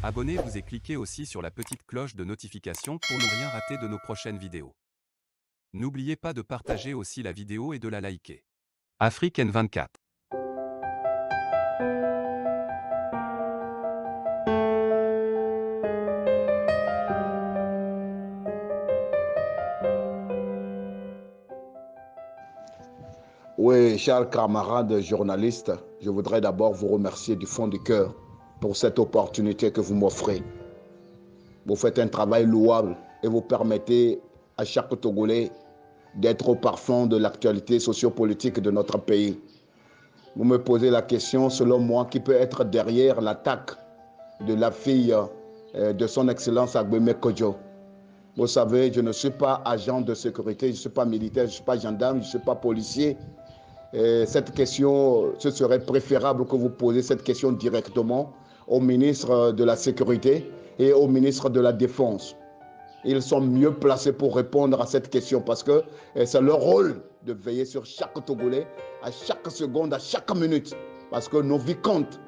Abonnez-vous et cliquez aussi sur la petite cloche de notification pour ne rien rater de nos prochaines vidéos. N'oubliez pas de partager aussi la vidéo et de la liker. Afrique N24. Oui, chers camarades journalistes, je voudrais d'abord vous remercier du fond du cœur pour cette opportunité que vous m'offrez. Vous faites un travail louable et vous permettez à chaque Togolais d'être au parfum de l'actualité sociopolitique de notre pays. Vous me posez la question, selon moi, qui peut être derrière l'attaque de la fille de son Excellence Agbemé Kodjo. Vous savez, je ne suis pas agent de sécurité, je ne suis pas militaire, je ne suis pas gendarme, je ne suis pas policier. Cette question, ce serait préférable que vous posiez cette question directement au ministre de la Sécurité et au ministre de la Défense. Ils sont mieux placés pour répondre à cette question parce que c'est leur rôle de veiller sur chaque Togolais, à chaque seconde, à chaque minute. Parce que nos vies comptent.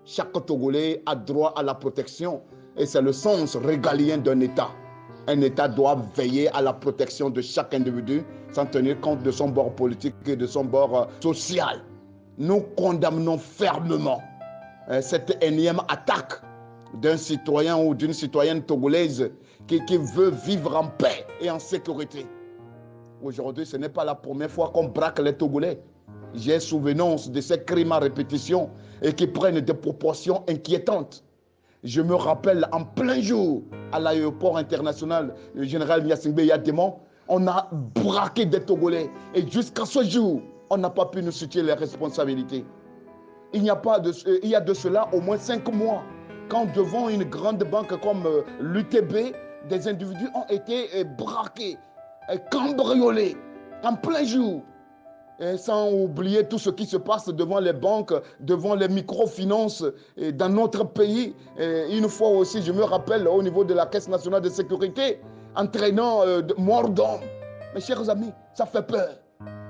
Chaque Togolais a droit à la protection et c'est le sens régalien d'un État. Un État doit veiller à la protection de chaque individu sans tenir compte de son bord politique et de son bord social. Nous condamnons fermement cette énième attaque d'un citoyen ou d'une citoyenne togolaise qui veut vivre en paix et en sécurité. Aujourd'hui, ce n'est pas la première fois qu'on braque les Togolais. J'ai souvenance de ces crimes à répétition et qui prennent des proportions inquiétantes. Je me rappelle en plein jour à l'aéroport international général Gnassingbé Yadémon, on a braqué des Togolais et jusqu'à ce jour, on n'a pas pu nous situer les responsabilités. Il y a de cela au moins 5 mois, quand devant une grande banque comme l'UTB, des individus ont été braqués, cambriolés en plein jour. Et sans oublier tout ce qui se passe devant les banques, devant les microfinances dans notre pays. Et une fois aussi, je me rappelle au niveau de la Caisse nationale de sécurité, entraînant mort d'homme. Mes chers amis, ça fait peur.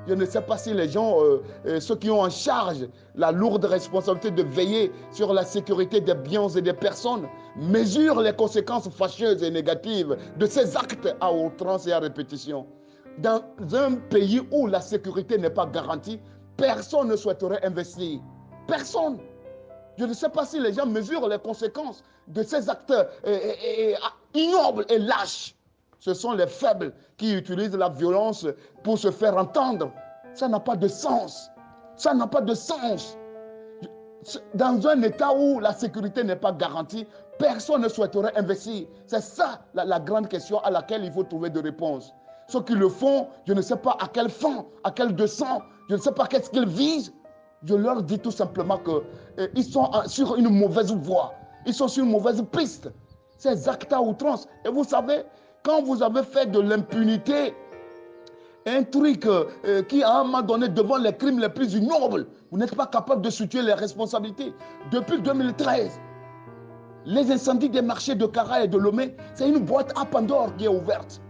Je ne sais pas si les gens, ceux qui ont en charge la lourde responsabilité de veiller sur la sécurité des biens et des personnes, mesurent les conséquences fâcheuses et négatives de ces actes à outrance et à répétition. Dans un pays où la sécurité n'est pas garantie, personne ne souhaiterait investir. Personne. Je ne sais pas si les gens mesurent les conséquences de ces actes ignobles et lâches. Ce sont les faibles qui utilisent la violence pour se faire entendre. Ça n'a pas de sens. Ça n'a pas de sens. Dans un État où la sécurité n'est pas garantie, personne ne souhaiterait investir. C'est ça la grande question à laquelle il faut trouver des réponses. Ceux qui le font, je ne sais pas à quelle fin, à quel dessein, je ne sais pas qu'est-ce qu'ils visent. Je leur dis tout simplement qu'ils sont sur une mauvaise voie. Ils sont sur une mauvaise piste. Ces actes à outrance. Et vous savez, quand vous avez fait de l'impunité un truc qui, à un moment donné, devant les crimes les plus ignobles, vous n'êtes pas capable de situer les responsabilités. Depuis 2013, les incendies des marchés de Kara et de Lomé, c'est une boîte à Pandore qui est ouverte.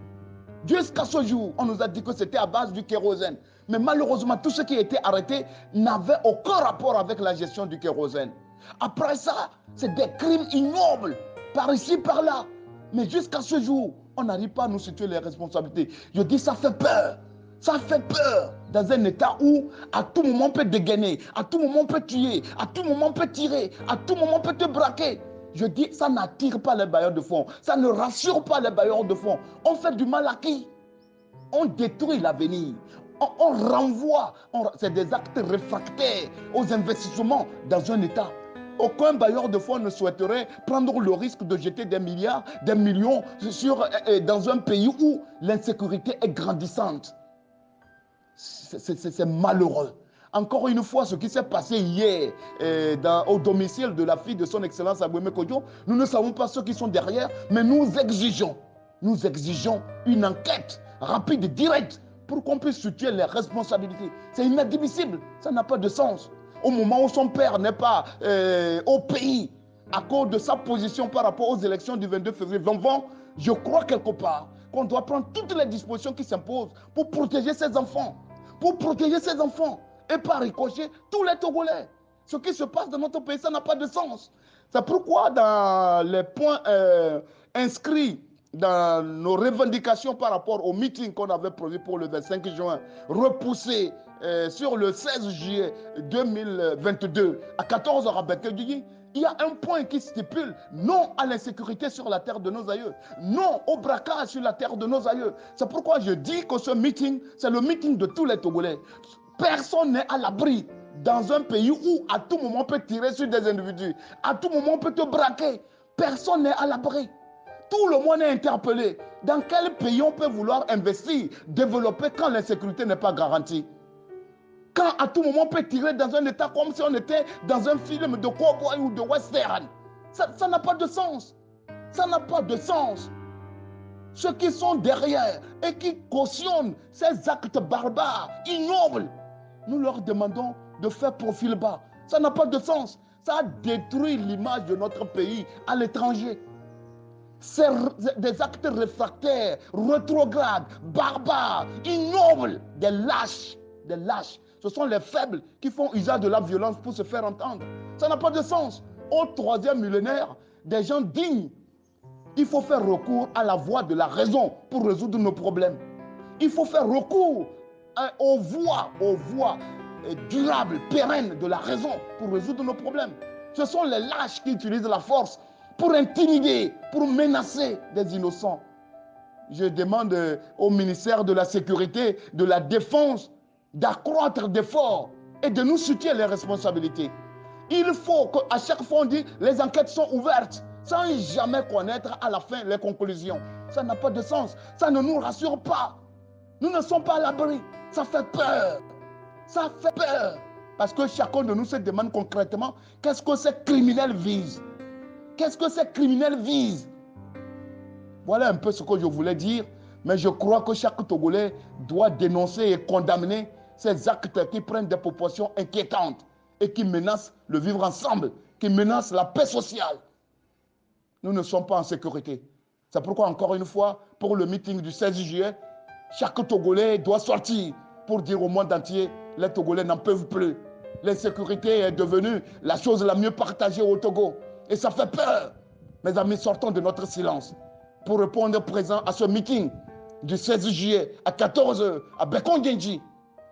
Jusqu'à ce jour, on nous a dit que c'était à base du kérosène. Mais malheureusement, tout ce qui a été arrêté n'avait aucun rapport avec la gestion du kérosène. Après ça, c'est des crimes ignobles, par ici, par là. Mais jusqu'à ce jour, on n'arrive pas à nous situer les responsabilités. Je dis, ça fait peur. Ça fait peur dans un État où à tout moment on peut dégainer, à tout moment on peut tuer, à tout moment on peut tirer, à tout moment on peut te braquer. Je dis, ça n'attire pas les bailleurs de fonds, ça ne rassure pas les bailleurs de fonds. On fait du mal à qui? On détruit l'avenir, on renvoie, c'est des actes réfractaires aux investissements dans un État. Aucun bailleur de fonds ne souhaiterait prendre le risque de jeter des milliards, des millions dans un pays où l'insécurité est grandissante. C'est malheureux. Encore une fois, ce qui s'est passé hier au domicile de la fille de son Excellence Agbemé Kodjo, nous ne savons pas ceux qui sont derrière, mais nous exigeons une enquête rapide, directe, pour qu'on puisse situer les responsabilités. C'est inadmissible, ça n'a pas de sens. Au moment où son père n'est pas au pays, à cause de sa position par rapport aux élections du 22 février 2020, je crois quelque part qu'on doit prendre toutes les dispositions qui s'imposent pour protéger ses enfants. Pour protéger ses enfants et par ricochet tous les Togolais. Ce qui se passe dans notre pays, ça n'a pas de sens. C'est pourquoi dans les points inscrits dans nos revendications par rapport au meeting qu'on avait prévu pour le 25 juin, repoussé sur le 16 juillet 2022 à 14h à Bekedji, il y a un point qui stipule non à l'insécurité sur la terre de nos aïeux, non au braquage sur la terre de nos aïeux. C'est pourquoi je dis que ce meeting, c'est le meeting de tous les Togolais. Personne n'est à l'abri dans un pays où à tout moment on peut tirer sur des individus, à tout moment on peut te braquer. Personne n'est à l'abri. Tout le monde est interpellé. Dans quel pays on peut vouloir investir, développer quand l'insécurité n'est pas garantie? Quand à tout moment on peut tirer dans un état comme si on était dans un film de cowboy ou de western. Ça n'a pas de sens. Ça n'a pas de sens. Ceux qui sont derrière et qui cautionnent ces actes barbares, ignobles, nous leur demandons de faire profil bas. Ça n'a pas de sens. Ça détruit l'image de notre pays à l'étranger. C'est des actes réfractaires, rétrogrades, barbares, ignobles, des lâches, des lâches. Ce sont les faibles qui font usage de la violence pour se faire entendre. Ça n'a pas de sens. Au troisième millénaire, des gens dignes, il faut faire recours à la voie de la raison pour résoudre nos problèmes. Il faut faire recours aux voies durables, pérennes de la raison pour résoudre nos problèmes. Ce sont les lâches qui utilisent la force pour intimider, pour menacer des innocents. Je demande au ministère de la Sécurité, de la Défense, d'accroître d'efforts et de nous situer les responsabilités. Il faut qu'à chaque fois on dit les enquêtes sont ouvertes sans jamais connaître à la fin les conclusions. Ça n'a pas de sens. Ça ne nous rassure pas. Nous ne sommes pas à l'abri. Ça fait peur. Ça fait peur. Parce que chacun de nous se demande concrètement qu'est-ce que ces criminels visent. Qu'est-ce que ces criminels visent? Voilà un peu ce que je voulais dire. Mais je crois que chaque Togolais doit dénoncer et condamner ces actes qui prennent des proportions inquiétantes et qui menacent le vivre ensemble, qui menacent la paix sociale. Nous ne sommes pas en sécurité. C'est pourquoi, encore une fois, pour le meeting du 16 juillet, chaque Togolais doit sortir pour dire au monde entier, les Togolais n'en peuvent plus. L'insécurité est devenue la chose la mieux partagée au Togo. Et ça fait peur. Mes amis, sortons de notre silence pour répondre présent à ce meeting du 16 juillet à 14h à Bekongenji.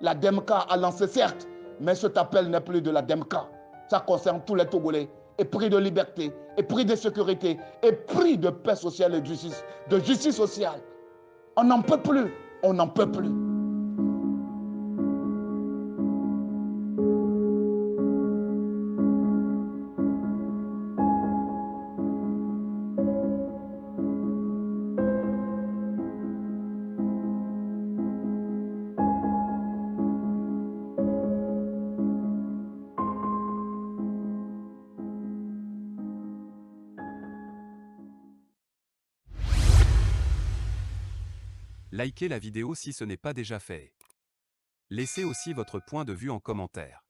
La DEMCA a lancé certes, mais cet appel n'est plus de la DEMCA. Ça concerne tous les Togolais. Épris de liberté, épris de sécurité, épris de paix sociale et de justice sociale. On n'en peut plus, on n'en peut plus. Likez la vidéo si ce n'est pas déjà fait. Laissez aussi votre point de vue en commentaire.